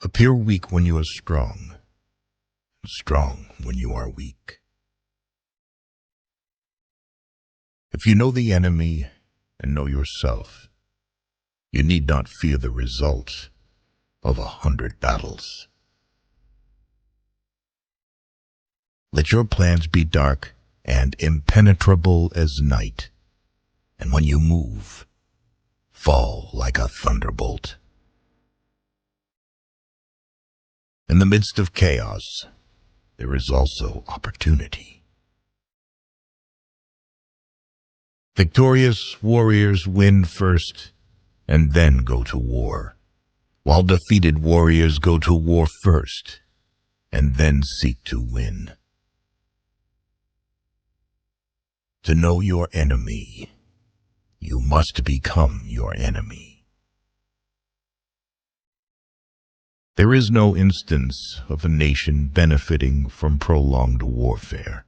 Appear weak when you are strong, strong when you are weak. If you know the enemy and know yourself, you need not fear the result of 100 battles. Let your plans be dark and impenetrable as night, and when you move, fall like a thunderbolt. In the midst of chaos, there is also opportunity. Victorious warriors win first and then go to war, while defeated warriors go to war first and then seek to win. To know your enemy, you must become your enemy. There is no instance of a nation benefiting from prolonged warfare.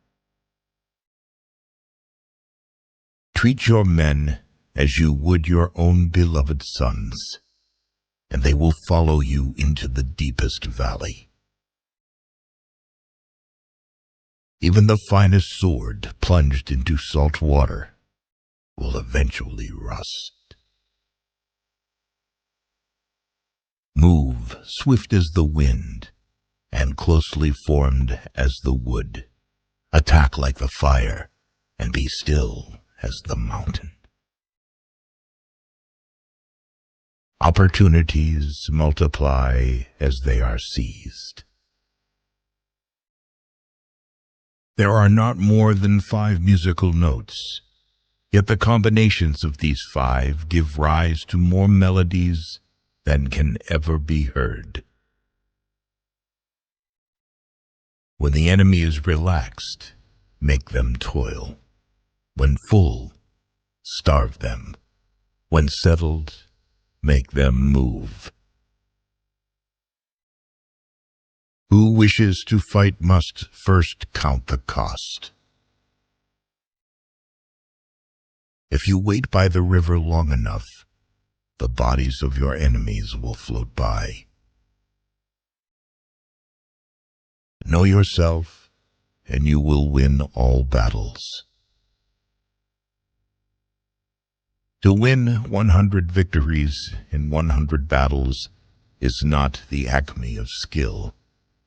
Treat your men as you would your own beloved sons, and they will follow you into the deepest valley. Even the finest sword plunged into salt water will eventually rust. Move swift as the wind and closely formed as the wood. Attack like the fire and be still as the mountain. Opportunities multiply as they are seized. There are not more than 5 musical notes, yet the combinations of these 5 give rise to more melodies than can ever be heard. When the enemy is relaxed, make them toil. When full, starve them. When settled, make them move. Who wishes to fight must first count the cost. If you wait by the river long enough, the bodies of your enemies will float by. Know yourself, and you will win all battles. To win 100 victories in 100 battles is not the acme of skill.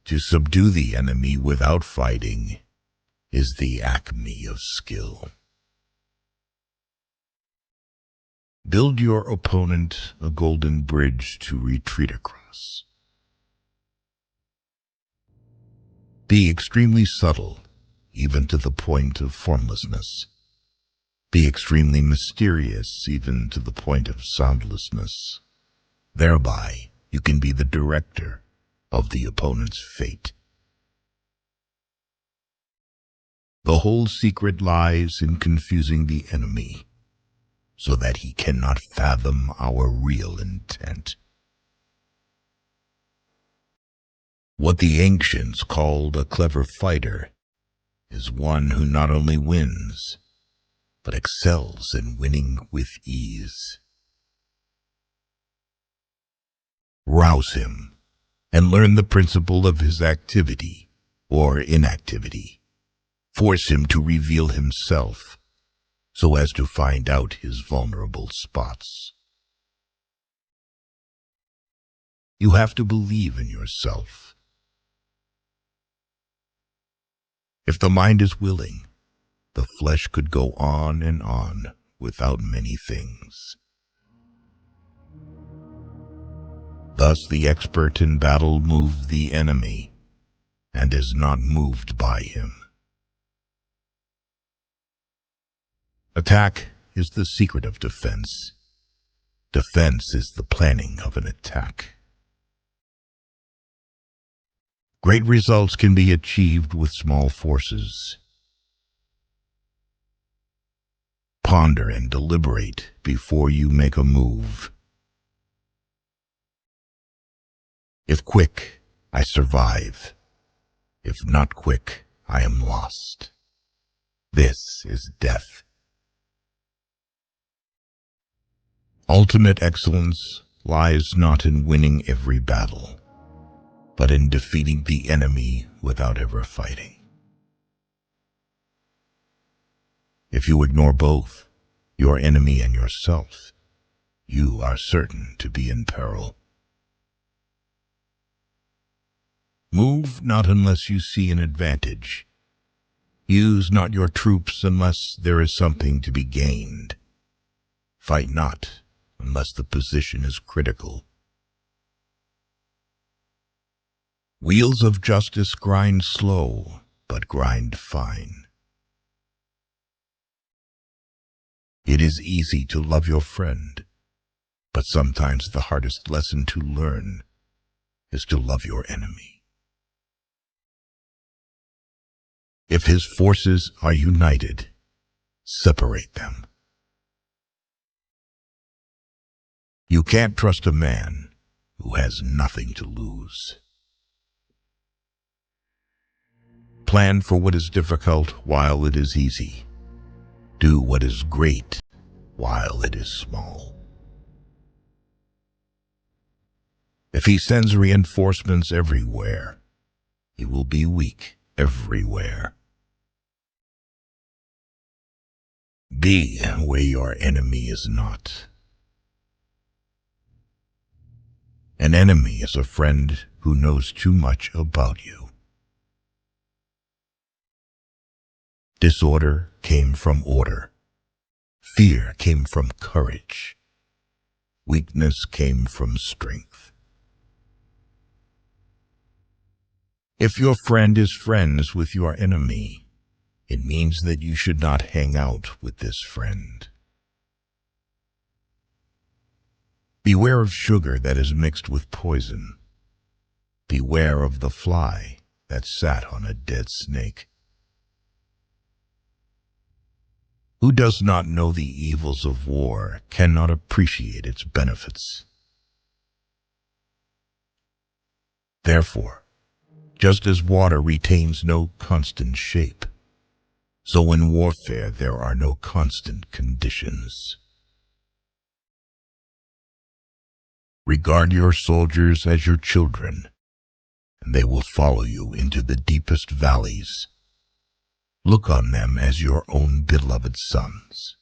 To subdue the enemy without fighting is the acme of skill. Build your opponent a golden bridge to retreat across. Be extremely subtle, even to the point of formlessness. Be extremely mysterious, even to the point of soundlessness. Thereby, you can be the director of the opponent's fate. The whole secret lies in confusing the enemy, so that he cannot fathom our real intent. What the ancients called a clever fighter is one who not only wins, but excels in winning with ease. Rouse him and learn the principle of his activity or inactivity. Force him to reveal himself so as to find out his vulnerable spots. You have to believe in yourself. If the mind is willing, the flesh could go on and on without many things. Thus the expert in battle moves the enemy and is not moved by him. Attack is the secret of defense. Defense is the planning of an attack. Great results can be achieved with small forces. Ponder and deliberate before you make a move. If quick, I survive. If not quick, I am lost. This is death. Ultimate excellence lies not in winning every battle, but in defeating the enemy without ever fighting. If you ignore both, your enemy and yourself, you are certain to be in peril. Move not unless you see an advantage. Use not your troops unless there is something to be gained. Fight not unless the position is critical. Wheels of justice grind slow, but grind fine. It is easy to love your friend, but sometimes the hardest lesson to learn is to love your enemy. If his forces are united, separate them. You can't trust a man who has nothing to lose. Plan for what is difficult while it is easy. Do what is great while it is small. If he sends reinforcements everywhere, he will be weak everywhere. Be where your enemy is not. An enemy is a friend who knows too much about you. Disorder came from order. Fear came from courage. Weakness came from strength. If your friend is friends with your enemy, it means that you should not hang out with this friend. Beware of sugar that is mixed with poison. Beware of the fly that sat on a dead snake. Who does not know the evils of war cannot appreciate its benefits. Therefore, just as water retains no constant shape, so in warfare there are no constant conditions. Regard your soldiers as your children, and they will follow you into the deepest valleys. Look on them as your own beloved sons.